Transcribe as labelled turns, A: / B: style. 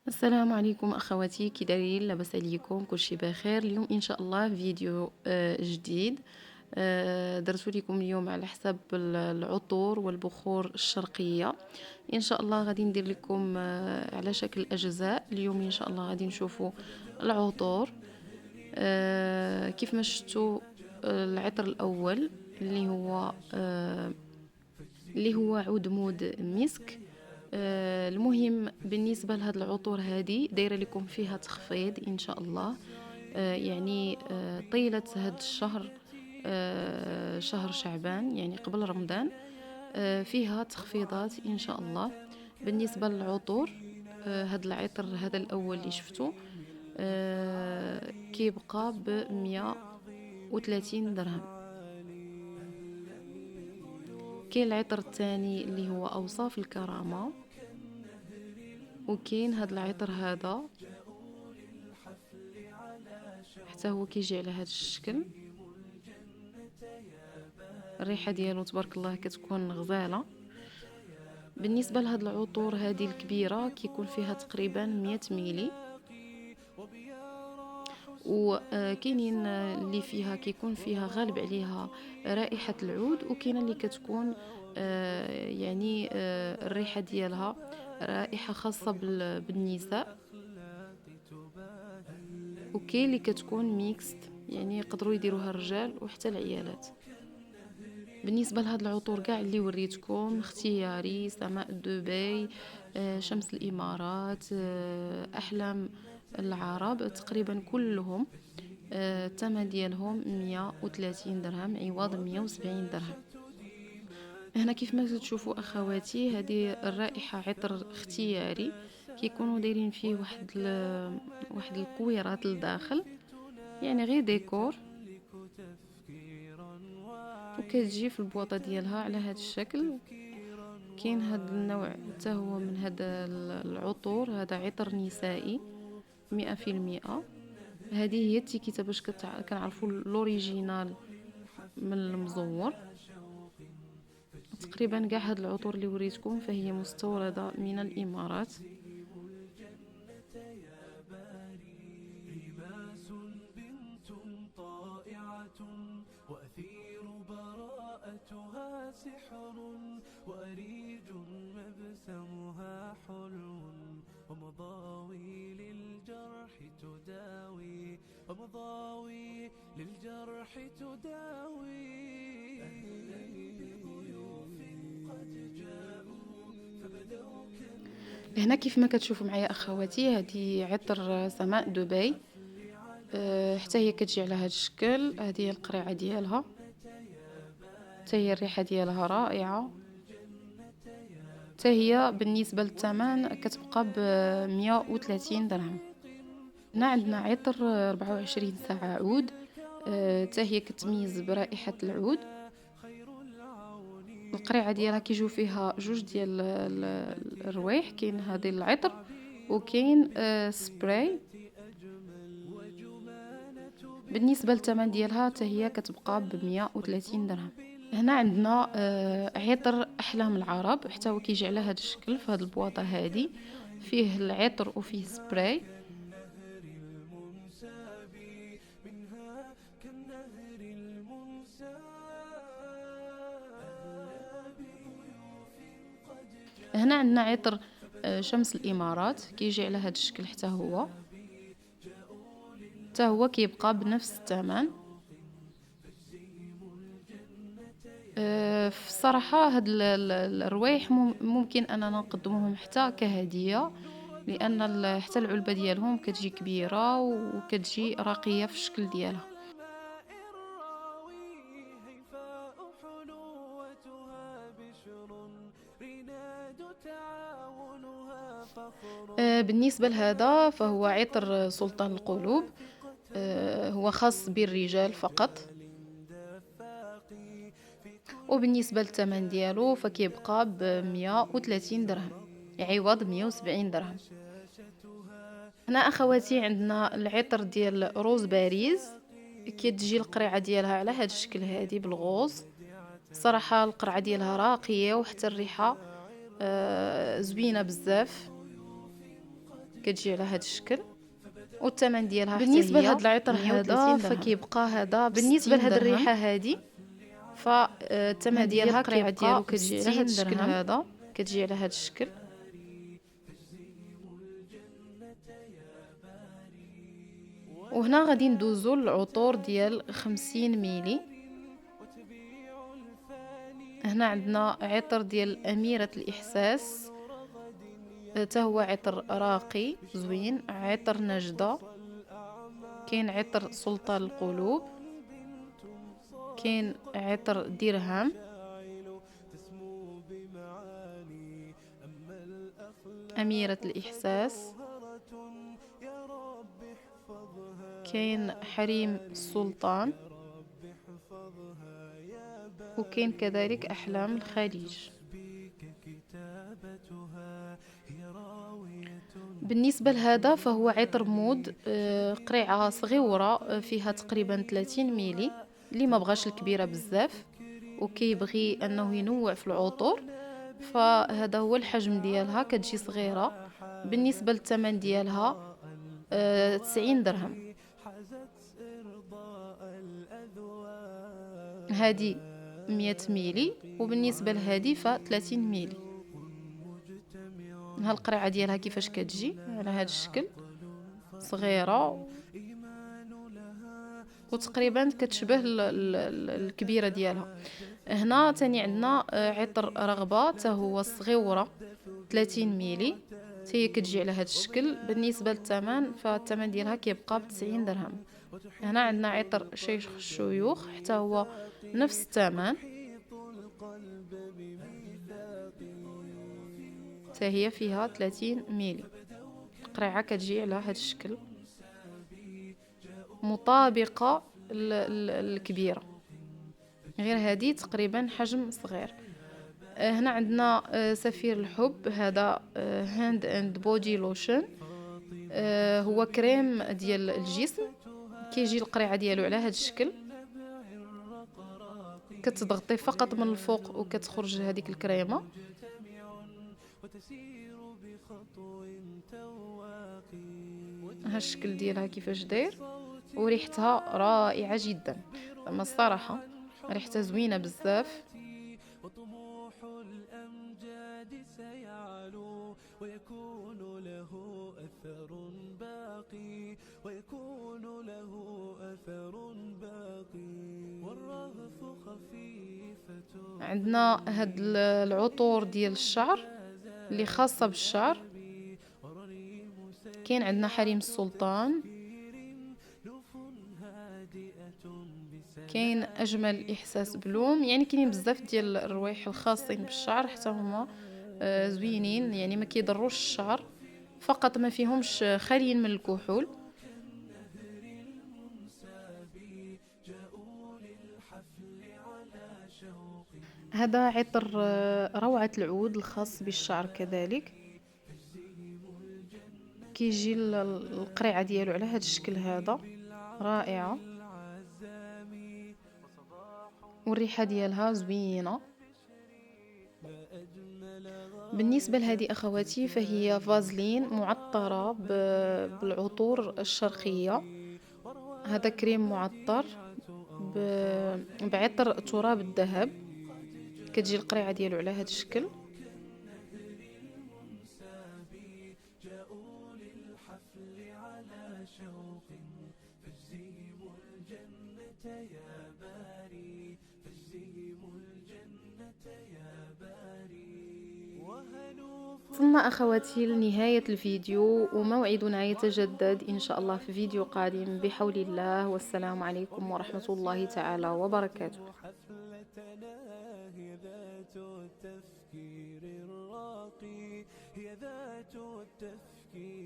A: السلام عليكم اخواتي، كي دايرين؟ لاباس عليكم؟ كلشي بخير. اليوم ان شاء الله فيديو جديد. درت لكم اليوم على حساب العطور والبخور الشرقيه. ان شاء الله غادي ندير لكم على شكل اجزاء. اليوم ان شاء الله غادي نشوفوا العطور. كيف ما شفتوا العطر الاول اللي هو عود مود مسك. المهم بالنسبه لهاد العطور هذه دايره لكم فيها تخفيض ان شاء الله. يعني طيله هاد الشهر، شهر شعبان يعني قبل رمضان، فيها تخفيضات ان شاء الله. بالنسبه للعطور، هاد العطر هذا الاول اللي شفتو كيبقى ب 130 درهم. كاين العطر الثاني اللي هو اوصاف الكرامه، وكاين هاد العطر هذا حتى هو كيجي على هاد الشكل. الريحه ديالو تبارك الله كتكون غزاله. بالنسبه لهاد العطور هذه الكبيره كيكون فيها تقريبا 100 ميلي، وكاينين اللي فيها كيكون فيها غالب عليها رائحه العود، وكاينه اللي كتكون يعني الريحه ديالها رائحه خاصه بالنساء، وكاين اللي كتكون ميكست يعني يقدروا يديروها الرجال وحتى العيالات. بالنسبه لهاد العطور كاع اللي وريتكم اختياري، سماء دبي، شمس الامارات، احلام العرب، تقريبا كلهم الثمن ديالهم 130 درهم عوض 170 درهم. هنا كيف ما تشوفوا اخواتي، هذه الرائحه عطر اختياري، كيكونوا دايرين فيه واحد الكويرات لداخل، يعني غير ديكور، وكتجي في البواطه ديالها على هذا الشكل. كاين هذا النوع حتى هو من هذا العطور، هذا عطر نسائي 100%. هذه هي التيكيته باش كنعرفوا لوريجينال من المزور. تقريبا كاع هاد العطور اللي وريتكم فهي مستورده من الامارات.
B: وأثير براءتها سحر وأريج مبسمها حلو ومضاوي للجرح تداوي ومضاوي للجرح تداوي. أهلا بضيوف قد جاءوا فبدوا
A: هنا كيف ما كتشوفوا معايا اخواتي، هذه عطر سماء دبي، حتى هي كتجي على هذا الشكل. هذه هي القريعه ديالها، حتى هي الريحه ديالها رائعه. حتى هي بالنسبه للثمن كتبقى ب 130 درهم. هنا عندنا عطر 24 ساعه عود، حتى هي كتميز برائحه العود. القريعه ديالها كيجيو فيها جوج ديال الروايح، كاين هذا العطر وكاين سبراي. بالنسبه للثمن ديالها حتى هي كتبقى ب 130 درهم. هنا عندنا عطر احلام العرب، حتى هو كيجي على هذا الشكل في هذه البواطه هذه، فيه العطر وفيه سبراي. هنا عندنا عطر شمس الامارات، كيجي على هذا الشكل. حتى هو كيبقى بنفس الثمن. في الصراحه هاد الروايح ممكن اننا نقدموهم حتى كهديه، لان حتى العلبه ديالهم كتجي كبيره وكتجي راقيه في الشكل ديالها. بالنسبة لهذا فهو عطر سلطان القلوب، هو خاص بالرجال فقط. وبالنسبة للثمن ديالو فكيبقى ب 130 درهم عوض 170 درهم. هنا اخواتي عندنا العطر ديال روز باريس، كتجي القريعه ديالها على هذا الشكل هذه بالغوص. صراحه القرعه ديالها راقيه، وحتى الريحه زوينه بزاف، كتجي على هذا الشكل، والثمن ديالها بالنسبه لهذا العطر هذا فكيبقى هذا بالنسبه لهذه الريحه هذه، فالثمن ديالها كيبقى كتجي على هذا الشكل هذا، كتجي على هذا الشكل. وهنا غادي ندوزو للعطور ديال 50 ميلي. هنا عندنا عطر ديال أميرة الإحساس، حتى هو عطر راقي زوين. عطر نجدة، كاين عطر سلطان القلوب، كاين عطر درهم، أميرة الإحساس، كاين حريم السلطان، وكاين كذلك أحلام الخليج. بالنسبة لهذا فهو عطر مود، قريعة صغيرة فيها تقريبا 30 ميلي، اللي ما بغاش الكبيرة بزاف وكيبغي أنه ينوع في العطور، فهذا هو الحجم ديالها، كتجي صغيرة. بالنسبة للثمن ديالها 90 درهم. هذه 100 ميلي، وبالنسبة لهذه ف 30 ميلي. ها القرعة ديالها كيفاش كتجي على هذا الشكل، صغيرة وتقريبا كتشبه الكبيرة ديالها. هنا تاني عندنا عطر رغبة، تا هو صغيورة 30 ميلي، هي كتجي على هذا الشكل. بالنسبة للثمن فالثمن ديالها كيبقى ب90 درهم. هنا عندنا عطر شيخ الشيوخ، حتى هو نفس الثمن، حتى هي فيها 30 ميلي. القريعة كتجي على هذا الشكل، مطابقة الكبيرة، غير هذه تقريبا حجم صغير. هنا عندنا سفير الحب، هذا هاند اند بودي لوشن، هو كريم ديال الجسم. كيجي القريعة ديالو على هذا الشكل، كتضغطي فقط من الفوق وكتخرج هذيك الكريمه. ها الشكل ديالها كيفاش داير، وريحتها رائعه جدا، اما الصراحه ريحتها زوينه بزاف.
B: وطموح الأمجاد سيعلو ويكون له أثر باقي، ويكون له أثر باقي، والرغف خفيفة.
A: عندنا هاد العطور ديال الشعر اللي خاصة بالشعر، كاين عندنا حريم السلطان، كاين اجمل احساس بلوم، يعني كاينين بزاف ديال الروايح الخاصين بالشعر، حتى هما زوينين، يعني ما كيضروش الشعر، فقط ما فيهمش خاليين من الكحول. هذا عطر روعة العود الخاص بالشعر كذلك، كيجي القريعة ديالو على هذا الشكل هذا، رائعة، والريحة ديالها زوينة. بالنسبة لهذه أخواتي فهي فازلين معطرة بالعطور الشرقية. هذا كريم معطر بعطر تراب الذهب، كتجي القريعة ديالو على هذا الشكل. وصلنا أخواتي لنهاية الفيديو، وموعدنا يتجدد إن شاء الله في فيديو قادم بحول الله، والسلام عليكم ورحمة الله تعالى وبركاته.
B: حفلتنا هي ذات التفكير الراقي، هي ذات التفكير